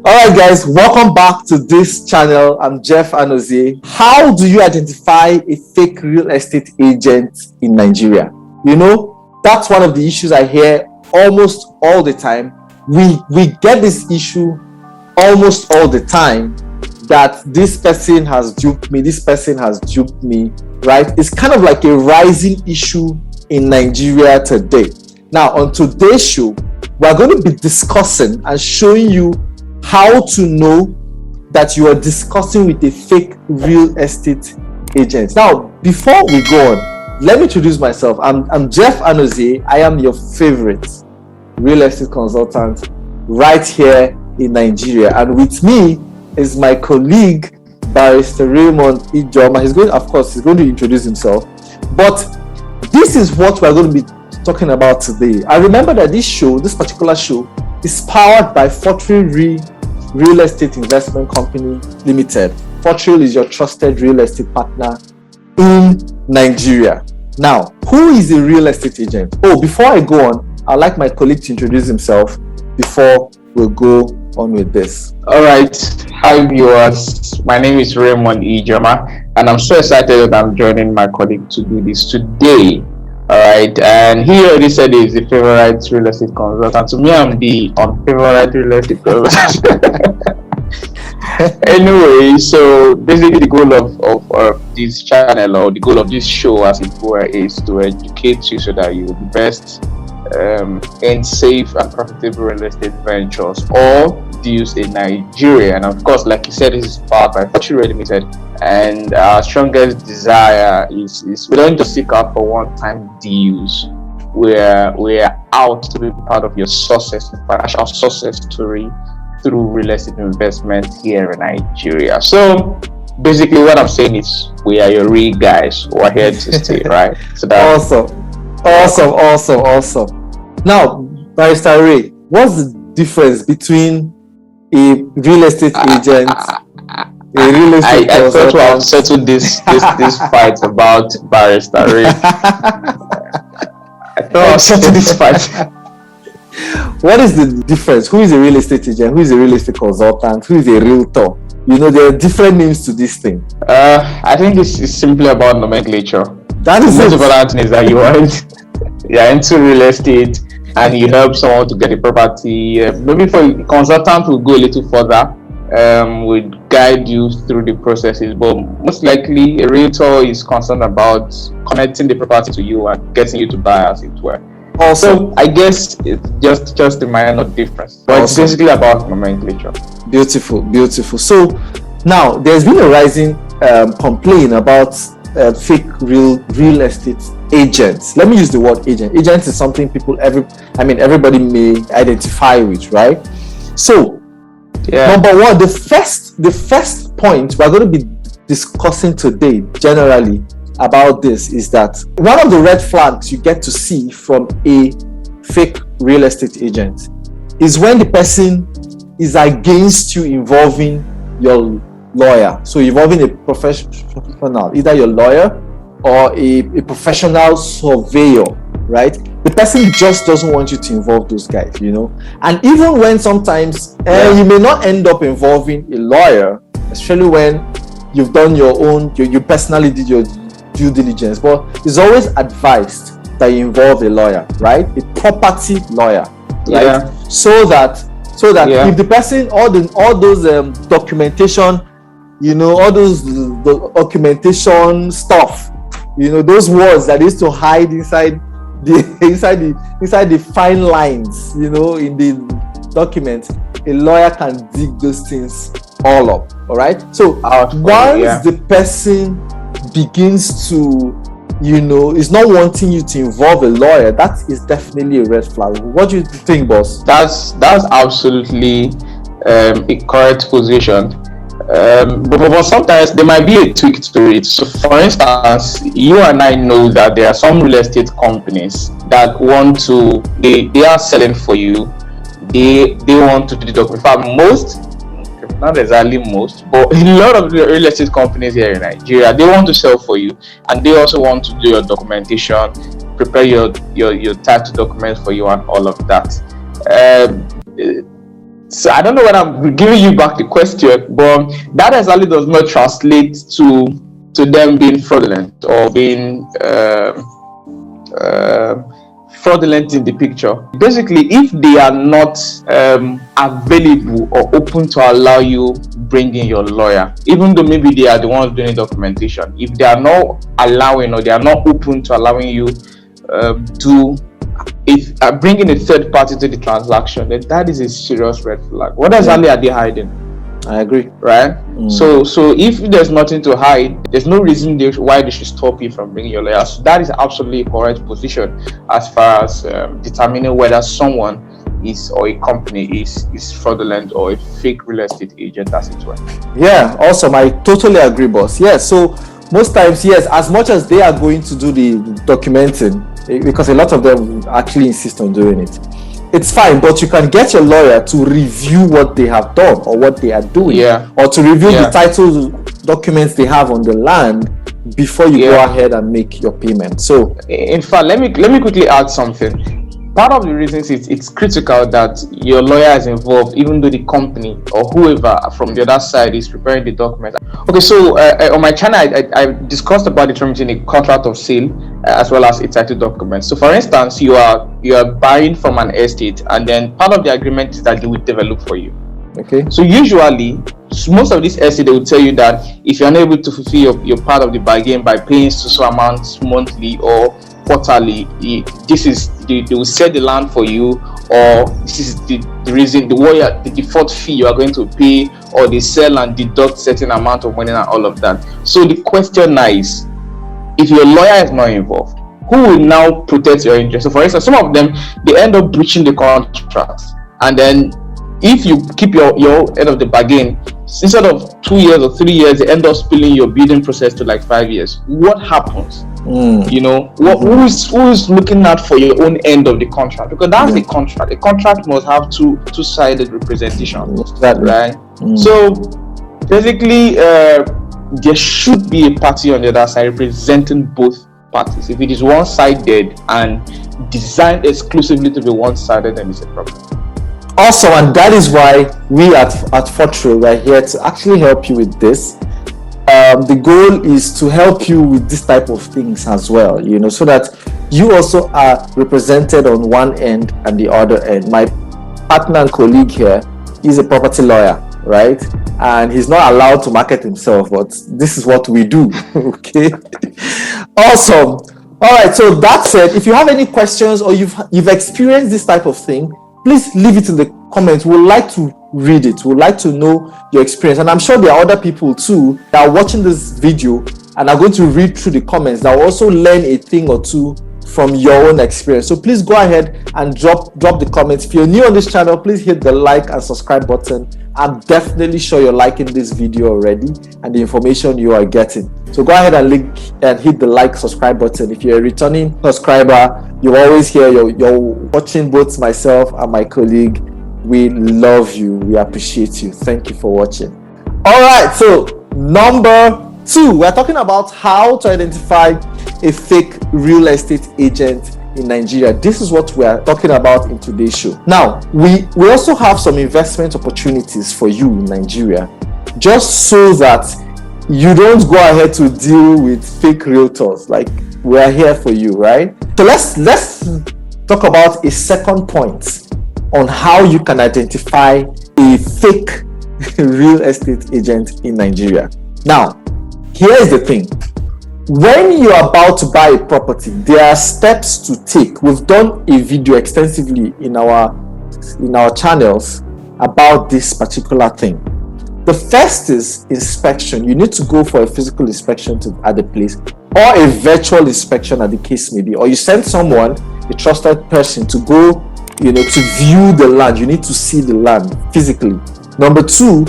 All right, guys, welcome back to this channel. I'm Jeff Anozie. How do you identify a fake real estate agent in Nigeria? You know, that's one of the issues I hear almost all the time. We get this issue almost all the time, that this person has duped me, this person has duped me, right? It's kind of like a rising issue in Nigeria today. Now, on today's show, we're going to be discussing and showing you how to know that you are discussing with a fake real estate agent. Now, before we go on, let me introduce myself. I'm Jeff Anozie. I am your favorite real estate consultant right here in Nigeria. And with me is my colleague, Barrister Raymond Ijeoma. He's going to introduce himself. But this is what we're going to be talking about today. I remember that this particular show is powered by Fortune Real Estate Investment Company Limited. Fortune is your trusted real estate partner in Nigeria. Now, who is a real estate agent? Before I go on, I'd like my colleague to introduce himself before we'll go on with this. All right. Hi, viewers. My name is Raymond Ijeoma, and I'm so excited that I'm joining my colleague to do this today. All right, and he already said he's the favorite real estate consultant. To me, I'm the unfavorite real estate consultant. Anyway, so basically the goal of this channel, or the goal of this show as it were, is to educate you so that you will be best in safe and profitable real estate ventures or deals in Nigeria. And of course, like you said, this is powered by Fortune Limited. And our strongest desire is we don't just seek out for one-time deals. We're out to be part of your financial success story through real estate investment here in Nigeria. So basically what I'm saying is we are your real guys. We're here to stay, right? So that's Awesome. Now, Barrister Ray, what's the difference between a real estate agent, I thought we have settled this fight about Barrister Ray. I thought I've settled this fight. What is the difference? Who is a real estate agent? Who is a real estate consultant? Who is a realtor? You know, there are different names to this thing. I think this is simply about nomenclature. That is the most important thing is that you're into real estate and you help someone to get a property. Maybe for a consultant will go a little further. Would guide you through the processes, but most likely a realtor is concerned about connecting the property to you and getting you to buy, as it were. Also, I guess it's just a minor difference, but it's basically about nomenclature. Beautiful. So now there's been a rising complaint about fake real estate agents. Let me use the word agent. Agent is something everybody may identify with, right? So number one, the first point we're going to be discussing today generally about this is that one of the red flags you get to see from a fake real estate agent is when the person is against you involving your lawyer. So involving a professional, either your lawyer or a professional surveyor, right? The person just doesn't want you to involve those guys, you know. And even when sometimes you may not end up involving a lawyer, especially when you've done you personally did your due diligence, but it's always advised that you involve a lawyer, right? A property lawyer, right? So that if the person, all those documentation, you know, all those documentation stuff, you know, those words that is to hide inside the fine lines, you know, in the document, a lawyer can dig those things all up. All right. So once the person begins to, you know, is not wanting you to involve a lawyer, that is definitely a red flag. What do you think, boss? That's absolutely a correct position. But sometimes there might be a tweak to it. So for instance, you and I know that there are some real estate companies that want to, they are selling for you. They want to do the document. In fact, not exactly most, but a lot of the real estate companies here in Nigeria, they want to sell for you, and they also want to do your documentation, prepare your title documents for you and all of that. So I don't know when I'm giving you back the question, but that exactly does not translate to them being fraudulent or being fraudulent in the picture. Basically, if they are not available or open to allow you bring in your lawyer, even though maybe they are the ones doing documentation, if they are not allowing or they are not open to allowing you bringing a third party to the transaction, then that is a serious red flag. What exactly are they hiding? I agree. Right? So if there's nothing to hide, there's no reason why they should stop you from bringing your lawyer. So that is absolutely a correct position as far as determining whether someone is or a company is fraudulent or a fake real estate agent, as it were. Yeah, awesome. I totally agree, boss. Yeah, so most times, yes, as much as they are going to do the documenting, because a lot of them actually insist on doing it, it's fine, but you can get your lawyer to review what they have done or what they are doing, or to review the title documents they have on the land before you go ahead and make your payment. So in fact, let me quickly add something. Part of the reasons it's critical that your lawyer is involved, even though the company or whoever from the other side is preparing the document. Okay, so on my channel, I discussed about determining a contract of sale as well as a title document. So, for instance, you are buying from an estate, and then part of the agreement is that they will develop for you. Okay. So usually, most of these estates, they will tell you that if you're unable to fulfill your part of the bargain by paying so amounts monthly or quarterly, they will sell the land for you, or this is the reason the default fee you are going to pay, or they sell and deduct certain amount of money and all of that. So the question now is, if your lawyer is not involved, who will now protect your interest? So for instance, some of them, they end up breaching the contract, and then if you keep your end of the bargain, instead of 2 years or 3 years, they end up spilling your bidding process to like 5 years. What happens? You know, who is looking out for your own end of the contract? Because that's the contract. A contract must have two-sided representation, right? So basically, there should be a party on the other side representing both parties. If it is one-sided and designed exclusively to be one-sided, then it's a problem. Awesome, and that is why we at Fortro are here to actually help you with this. The goal is to help you with this type of things as well, you know, so that you also are represented on one end and the other end. My partner and colleague here is a property lawyer, right? And he's not allowed to market himself, but this is what we do. Okay. Awesome. All right, so that said, if you have any questions or you've experienced this type of thing, please leave it in the comments. We'd like to read it. We'd like to know your experience. And I'm sure there are other people too that are watching this video and are going to read through the comments that will also learn a thing or two from your own experience. So please go ahead and drop the comments. If you're new on this channel, please hit the like and subscribe button. I'm definitely sure you're liking this video already and the information you are getting. So go ahead and hit the like, subscribe button. If you're a returning subscriber, you're always here, you're watching both myself and my colleague. We love you. We appreciate you. Thank you for watching. All right, so number 2, we're talking about how to identify a fake real estate agent in Nigeria. This is what we are talking about in today's show. Now, we also have some investment opportunities for you in Nigeria, just so that you don't go ahead to deal with fake realtors. Like, we are here for you, right? So let's talk about a second point on how you can identify a fake real estate agent in Nigeria. Now, here is the thing. When you're about to buy a property, there are steps to take. We've done a video extensively in our channels about this particular thing. The first is inspection. You need to go for a physical inspection at the place, or a virtual inspection, as the case may be, or you send someone, a trusted person, to go, to view the land. You need to see the land physically. Number 2,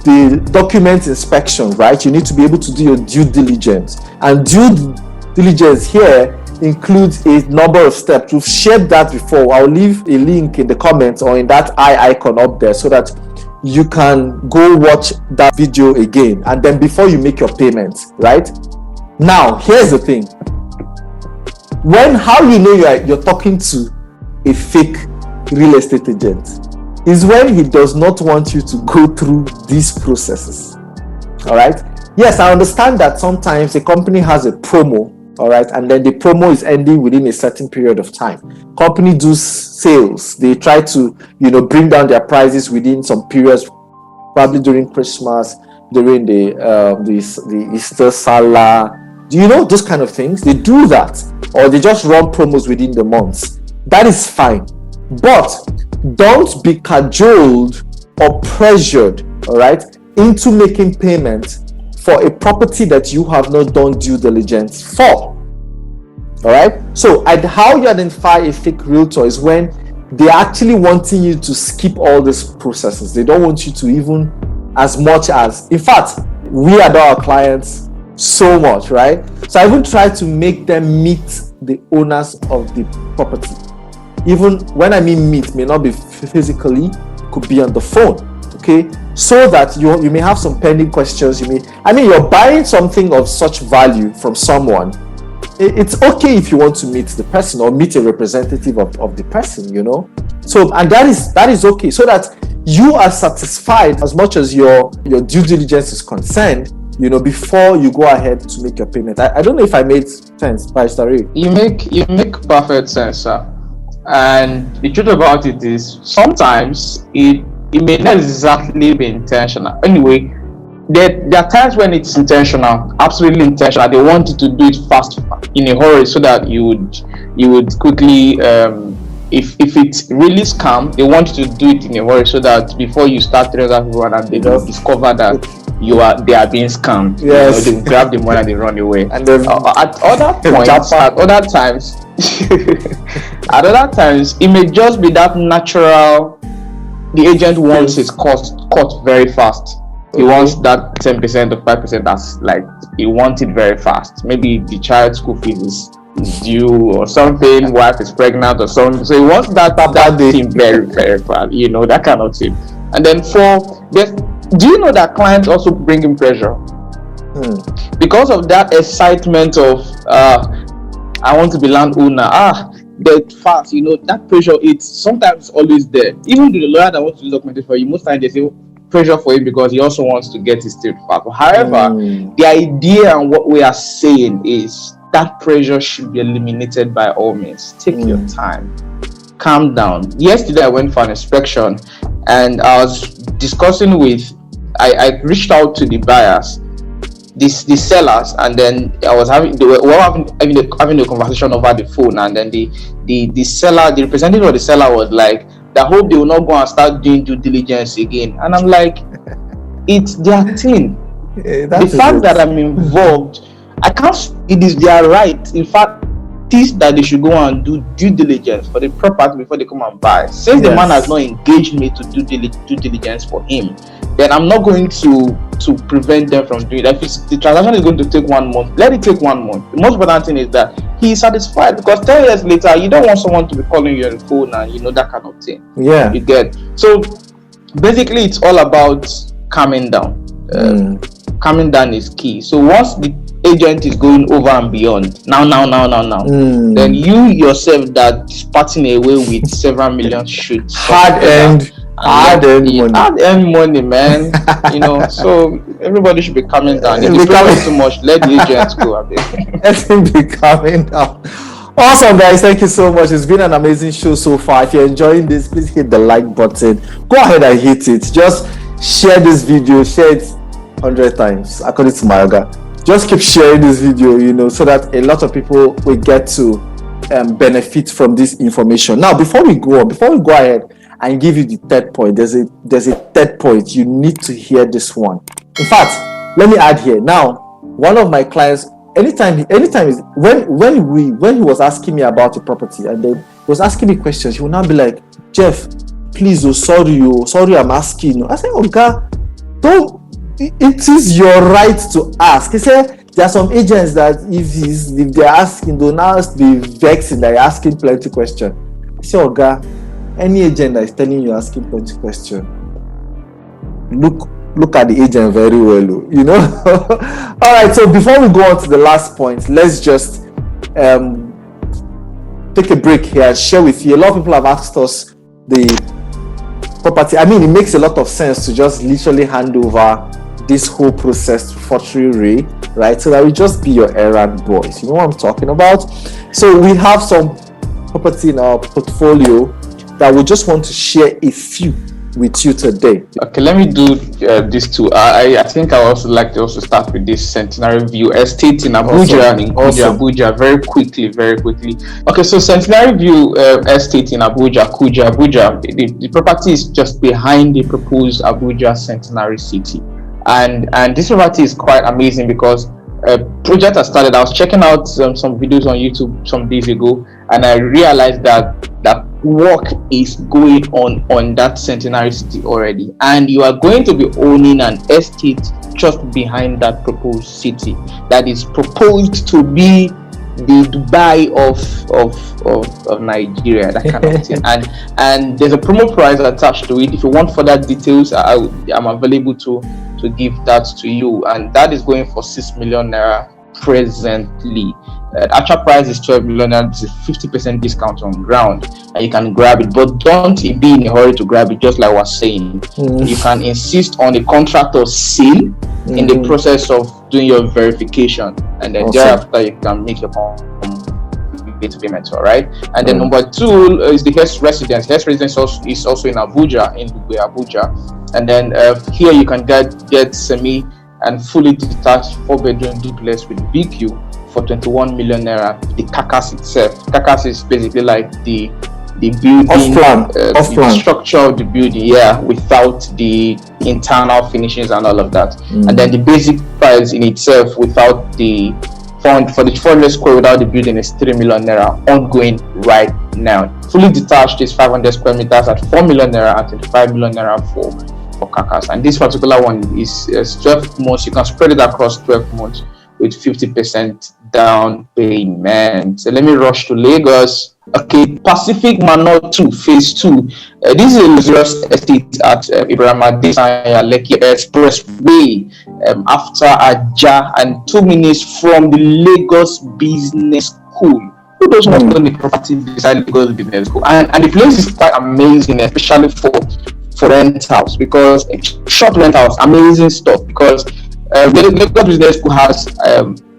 the document inspection, right? You need to be able to do your due diligence, and due diligence here includes a number of steps. We've shared that before. I'll leave a link in the comments or in that eye icon up there so that you can go watch that video again, and then before you make your payments, right? Now, here's the thing. How you know you're talking to a fake real estate agent? is when he does not want you to go through these processes. All right. Yes, I understand that sometimes a company has a promo, all right, and then the promo is ending within a certain period of time. Company do sales. They try to, bring down their prices within some periods, probably during Christmas, during the Easter Salah. Do you know those kind of things? They do that, or they just run promos within the months. That is fine, but don't be cajoled or pressured, all right, into making payment for a property that you have not done due diligence for. All right. So, how you identify a fake realtor is when they're actually wanting you to skip all these processes. They don't want you to even as much as, in fact, we adore our clients so much, right? So I even try to make them meet the owners of the property. Even when I mean meet, may not be physically, could be on the phone, okay? So that you may have some pending questions. You're buying something of such value from someone. It's okay if you want to meet the person or meet a representative of the person, So, and that is okay, so that you are satisfied as much as your due diligence is concerned, before you go ahead to make your payment. I don't know if I made sense, Pastor Ray. You make perfect sense, sir. And the truth about it is, sometimes it may not exactly be intentional. Anyway, there are times when it's intentional, absolutely intentional. They want you to do it fast, in a hurry, so that you would quickly, if it's really scam, they want you to do it in a hurry, so that before you start telling everyone and they don't discover that they are being scammed. Yes. They grab the money and they run away. And then at other times, it may just be that natural. The agent wants his cost cut very fast. He wants that 10% or 5% that's like, he wants it very fast. Maybe the child's school fees is due or something, wife is pregnant or something. So he wants that thing very, very fast, that kind of thing. And then do you know that clients also bring in pressure? Because of that excitement of, I want to be landowner. That fast, that pressure, it's sometimes always there. Even the lawyer that wants to do documentation for you, most times they say pressure for him because he also wants to get his deal fast. However, the idea and what we are saying is that pressure should be eliminated by all means. Take your time, calm down. Yesterday I went for an inspection and I was discussing I reached out to the buyers, the sellers, and then I was having a conversation over the phone, and then the seller, the representative of the seller was like, I hope they will not go and start doing due diligence again. And I'm like, it's their thing. The fact that I'm involved, it is their right. In fact, it is that they should go and do due diligence for the property before they come and buy. Since the man has not engaged me to do due diligence for him, then I'm not going to prevent them from doing it. If the transaction is going to take 1 month, let it take 1 month. The most important thing is that he is satisfied, because 10 years later, you don't want someone to be calling you on the phone and that kind of thing. Yeah. You get. So basically, it's all about calming down. Calming down is key. So once the agent is going over and beyond, now, then you yourself that is parting away with several million should hard-earned money, man. So everybody should be calming down. If you calling too much, let the agents go a bit. Let him be calming down. Awesome, guys. Thank you so much. It's been an amazing show so far. If you're enjoying this, please hit the like button. Go ahead and hit it. Just share this video. Share it 100 times, according to Mayoga. Just keep sharing this video, so that a lot of people will get to benefit from this information. Now, before we go ahead and give you the third point, there's a third point. You need to hear this one. In fact, let me add here. Now, one of my clients, anytime is when he was asking me about the property, and then he was asking me questions, he would now be like, Jeff, please, sorry, I'm asking. I said, God, don't. It is your right to ask. He said there are some agents that if they're asking, they'll now be vexing, like asking plenty questions. I said, God, any agent that is telling you asking plenty questions, look at the agent very well. All right, so before we go on to the last point, let's just take a break here and share with you. A lot of people have asked us the property. I mean, it makes a lot of sense to just literally hand over this whole process to Fortune Ray, right? So that we just be your errand boys. You know what I'm talking about? So we have some property in our portfolio that we just want to share a few with you today. Okay, let me do this too. I think I also like to also start with this Centenary View Estate in Abuja. Awesome. Abuja, very quickly. Okay, so Centenary View Estate in Abuja, Abuja. The property is just behind the proposed Abuja Centenary City, and this property is quite amazing because project has started. I was checking out some videos on YouTube some days ago, and I realized that work is going on that Centenary City already, and you are going to be owning an estate just behind that proposed city that is proposed to be the Dubai of Nigeria, that kind of thing. And there's a promo price attached to it. If you want further details, I'm available to give that to you, and that is going for 6 million naira presently. Actual price is 12 million naira. It's a 50% discount on ground, and you can grab it, but don't be in a hurry to grab it. Just like I was saying, you can insist on a contractor's seal in the process of doing your verification, and then thereafter you can make your payment. All right. And then number 2 is the Hess residence. Hess residence is also in Abuja, in Abuja. And then here you can get semi and fully detached 4-bedroom duplex with BQ for 21 million naira. The carcass itself. Carcass is basically like the building, the structure of the building, without the internal finishes and all of that. And then the basic price in itself without the for the 400 square without the building is 3 million naira ongoing right now. Fully detached is 500 square meters at 4 million naira and 25 million naira for carcass. And this particular one is 12 months. You can spread it across 12 months with 50% down payment. So let me rush to Lagos. Okay, Pacific Manor 2 Phase 2. This is a luxurious estate at Ibrahim Adesanya Lekki Expressway, after Aja, and 2 minutes from the Lagos Business School. Who doesn't want to own a property beside Lagos Business School? And the place is quite amazing, especially for rentals, because short rentals, amazing stuff. Because Lagos Business School has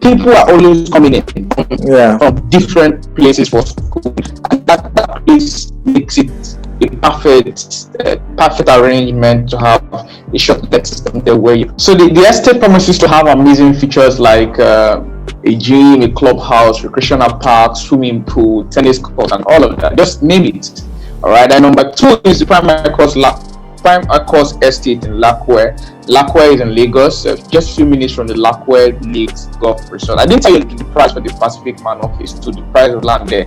people are always coming in from different places for school, and that place makes it a perfect arrangement to have a short let system there. So the estate promises to have amazing features like a gym, a clubhouse, recreational park, swimming pool, tennis court, and all of that. Just name it. All right. And number 2 is the Prime Across Estate in Lakwe. Lakwe is in Lagos, just a few minutes from the Lakwe Lakes Golf Resort. I didn't tell you the price for the Pacific Manor Phase 2, the price of land there.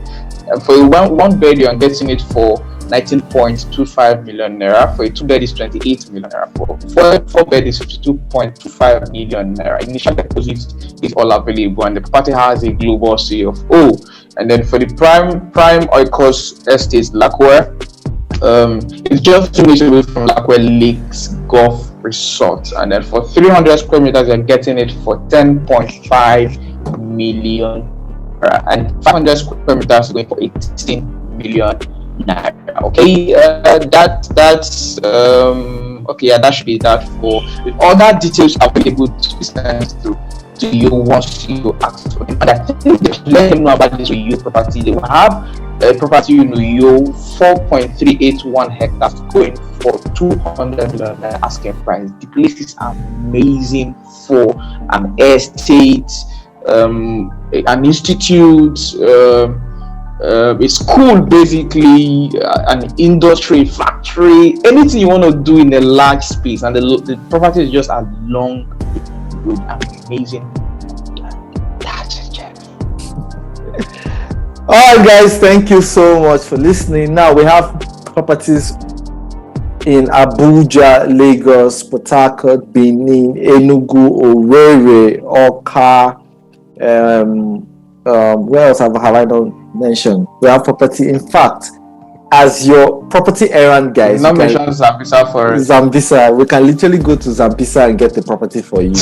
For a one bed, you are getting it for 19.25 million naira. For a 2-bed is 28 million naira. For 4-bed is 52.25 million naira. Initial deposit is all available, and the property has a global CFO. And then for the Prime Oikos Estate Lakwe, it's just 2 minutes away from Lakwe Lakes Golf Resort, and then for 300 square meters you're getting it for 10.5 million, and 500 square meters going for 18 million naira. Okay, that's okay. That should be that. For all that details available to be sent to you once you ask for them. And I think they should let them know about this Uyo property. They will have a property in Uyo, 4.381 hectares, going for 200 million asking price. The place is amazing for an estate, an institute, a school, basically, an industry, factory, anything you want to do in a large space. And the property is just a long road. Amazing. That's it, Jeff. All right, guys, thank you so much for listening. Now we have properties in Abuja, Lagos, Port Harcourt, Benin, Enugu, Owerri, Oka. Where else have I not mentioned? We have property. In fact, as your property errand guys, not mention Zambisa for Zambisa. We can literally go to Zambisa and get the property for you.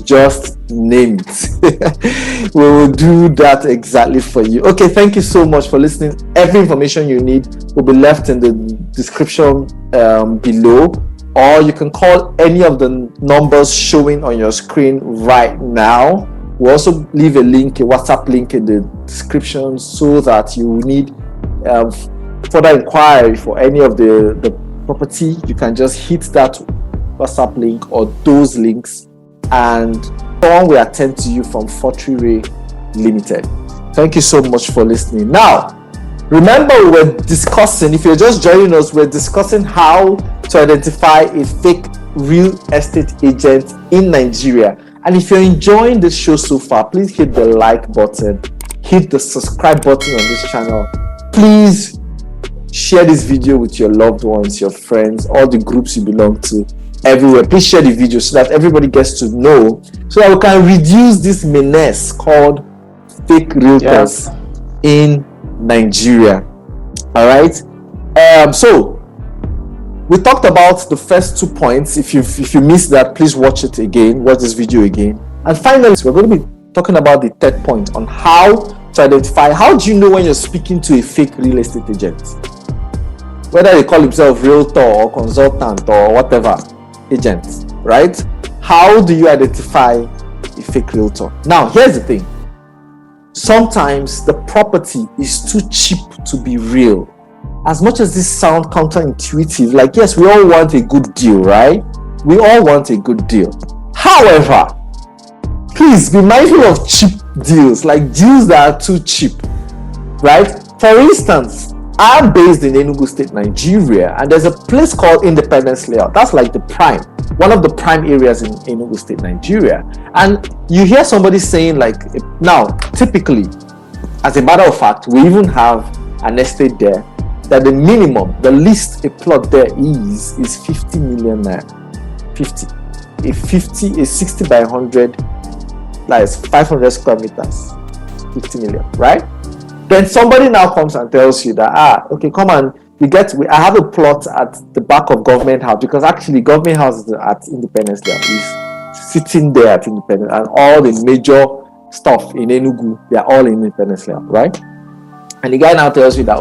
Just name it. We will do that exactly for you. Okay, thank you so much for listening. Every information you need will be left in the description below, or you can call any of the numbers showing on your screen right now. We'll also leave a link, a WhatsApp link in the description, so that you need further inquiry for any of the property. You can just hit that WhatsApp link or those links, and someone will attend to you from Fortune Ray Limited. Thank you so much for listening. Now, remember, we were discussing, if you're just joining us, we're discussing how to identify a fake real estate agent in Nigeria. And if you're enjoying this show so far, please hit the like button, hit the subscribe button on this channel. Please share this video with your loved ones, your friends, all the groups you belong to, everywhere. Please share the video so that everybody gets to know, so that we can reduce this menace called fake realtors in Nigeria. All right. So we talked about the first 2 points. If you missed that, please watch it again, watch this video again. And finally, we're going to be talking about the third point on how to identify. How do you know when you're speaking to a fake real estate agent? Whether they call himself realtor or consultant or whatever agent, right? How do you identify a fake realtor? Now, here's the thing. Sometimes the property is too cheap to be real. As much as this sounds counterintuitive, like, yes, we all want a good deal, right? We all want a good deal. However, please be mindful of cheap deals, like deals that are too cheap, right? For instance, I'm based in Enugu State, Nigeria, and there's a place called Independence Layout. That's like the prime, one of the prime areas in Enugu State, Nigeria. And you hear somebody saying, like, now, typically, as a matter of fact, we even have an estate there that the minimum, the least a plot there is 50 million naira. 50. A 60 by 100, like 500 square meters, 50 million, right? Then somebody now comes and tells you that, okay, come on, I have a plot at the back of Government House, because actually Government House is at Independence Layout, is sitting there at Independence, and all the major stuff in Enugu, they are all in Independence Layout, right? And the guy now tells you that,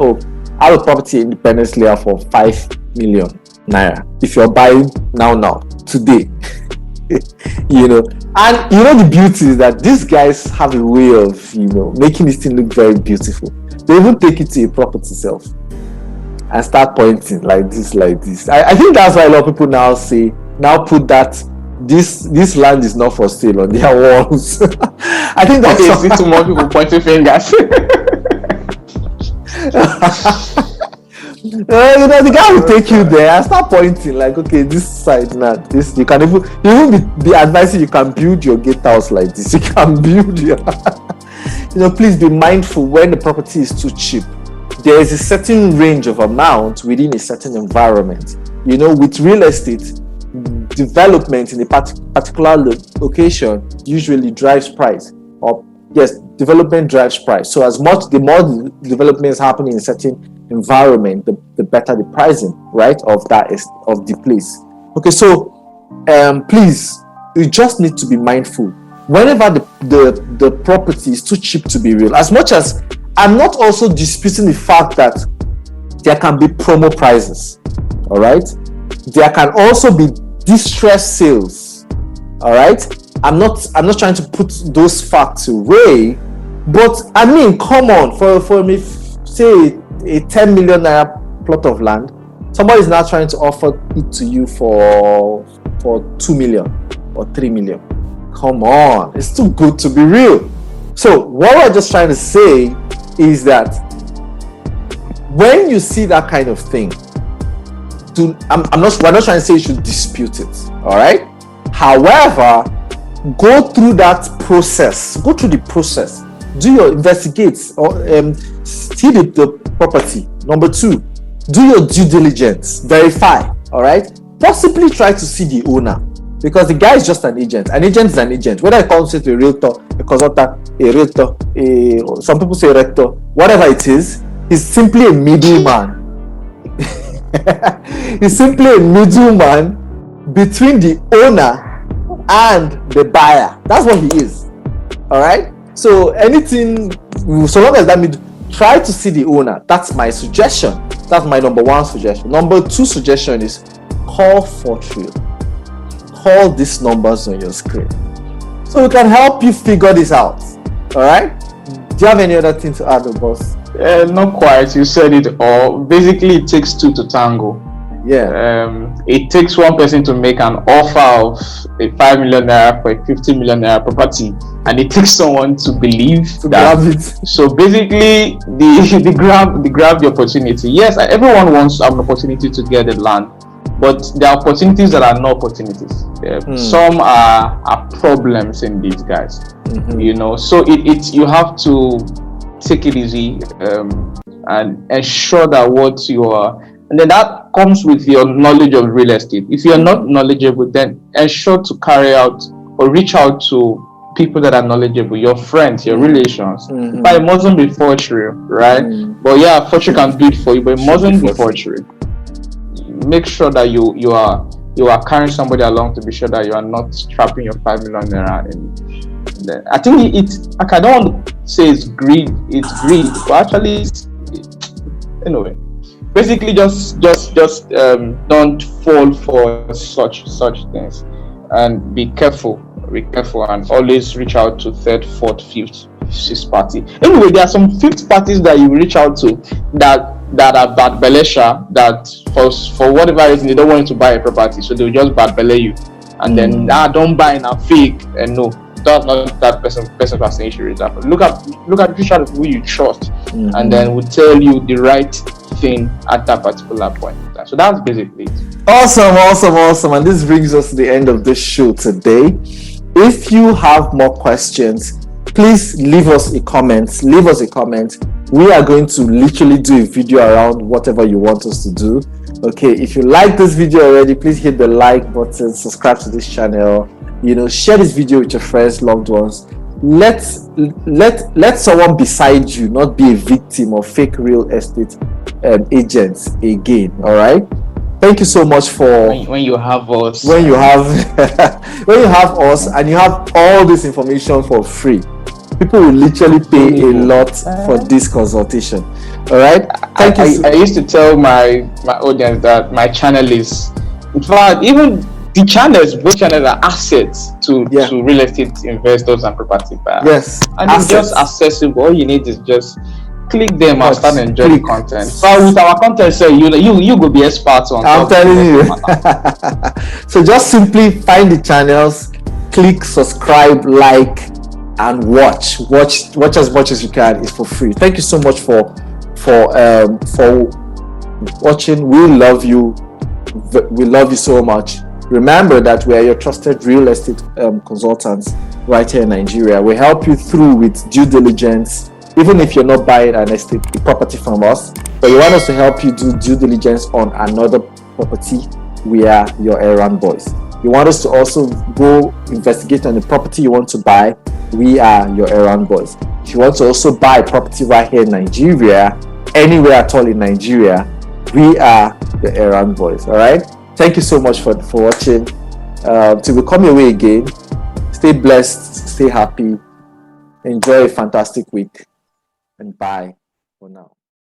I have a property in Independence Layout for 5 million naira. If you're buying now, today, you know. And you know, the beauty is that these guys have a way of, making this thing look very beautiful. They even take it to a property itself and start pointing like this. I think that's why a lot of people now put that this land is not for sale on their walls. I think that's okay, see too more people pointing fingers. The guy will take you there and start pointing like, okay, this side now, this you can even be advising you can build your gatehouse like this. You can build your please be mindful when the property is too cheap. There is a certain range of amount within a certain environment. With real estate, development in a particular location usually drives price. Or yes, development drives price. So the more development is happening in a certain environment, the better the pricing, right, of the place. Okay, so please, you just need to be mindful whenever the property is too cheap to be real. As much as I'm not also disputing the fact that there can be promo prices, all right, there can also be distress sales, all right. I'm not trying to put those facts away, but I mean, come on, for me, say a 10 million naira plot of land, somebody is now trying to offer it to you for 2 million or 3 million. Come on, it's too good to be real. So what we're just trying to say is that when you see that kind of thing, we're not trying to say you should dispute it, all right? However, go through the process, do your investigates, or see the property. Number 2, do your due diligence, verify, all right? Possibly try to see the owner, because the guy is just an agent. An agent is an agent, whether I call it a realtor, a consultant, a realtor, some people say rector, whatever it is, he's simply a middleman. He's simply a middleman between the owner and the buyer. That's what he is. All right. So anything, so long as that means try to see the owner. That's my suggestion. That's my number one suggestion. Number two suggestion is call Fort Real. Call these numbers on your screen, so we can help you figure this out. All right. Do you have any other thing to add, boss? Not quite. You said it all. Basically, it takes two to tango. Yeah. It takes one person to make an offer of a 5 million naira for a 50 million naira property, and it takes someone to believe that. Grab it. So basically, the grab the opportunity. Yes, everyone wants an opportunity to get the land, but there are opportunities that are not opportunities. Some are problems in these guys. You know, so it you have to take it easy and ensure that what you are, and then that comes with your knowledge of real estate. If you're not knowledgeable, then ensure to carry out or reach out to people that are knowledgeable, your friends, your relations. But it mustn't be forgery, right? But yeah, forgery can do it for you, but it mustn't be forgery. Make sure that you are carrying somebody along to be sure that you are not trapping your 5 million naira in. I think I don't want to say it's greed, but actually anyway. Basically, just don't fall for such things, and be careful, and always reach out to third, fourth, fifth, sixth party. Anyway, there are some fifth parties that you reach out to that are bad belesha, that for whatever reason they don't want you to buy a property, so they'll just bad belay you, and then don't buy in a fake, and no, that's not that person you should reach out. Look at which are the people you trust, and then will tell you the right thing at that particular point in time. So that's basically it. Awesome. And this brings us to the end of this show today. If you have more questions, please leave us a comment. We are going to literally do a video around whatever you want us to do. Okay, if you like this video already, please hit the like button, subscribe to this channel, share this video with your friends, loved ones. Let someone beside you not be a victim of fake real estate agents again. All right, thank you so much for when you have us when you have us and you have all this information for free. People will literally pay a lot for this consultation. All right, I used to tell my audience that my channel is, in fact, even the both channels are assets to real estate investors and property buyers. Yes, and it's just accessible. All you need is just click them and start enjoying the content. But with our content, so you go be experts on. I'm telling you. So just simply find the channels, click subscribe, like, and watch as much as you can. It's for free. Thank you so much for watching. We love you so much. Remember that we are your trusted real estate consultants right here in Nigeria. We help you through with due diligence, even if you're not buying a property from us, but you want us to help you do due diligence on another property. We are your errand boys. You want us to also go investigate on the property you want to buy. We are your errand boys. If you want to also buy a property right here in Nigeria, anywhere at all in Nigeria, we are your errand boys. All right. Thank you so much for watching. Till we come your way again, stay blessed, stay happy, enjoy a fantastic week, and bye for now.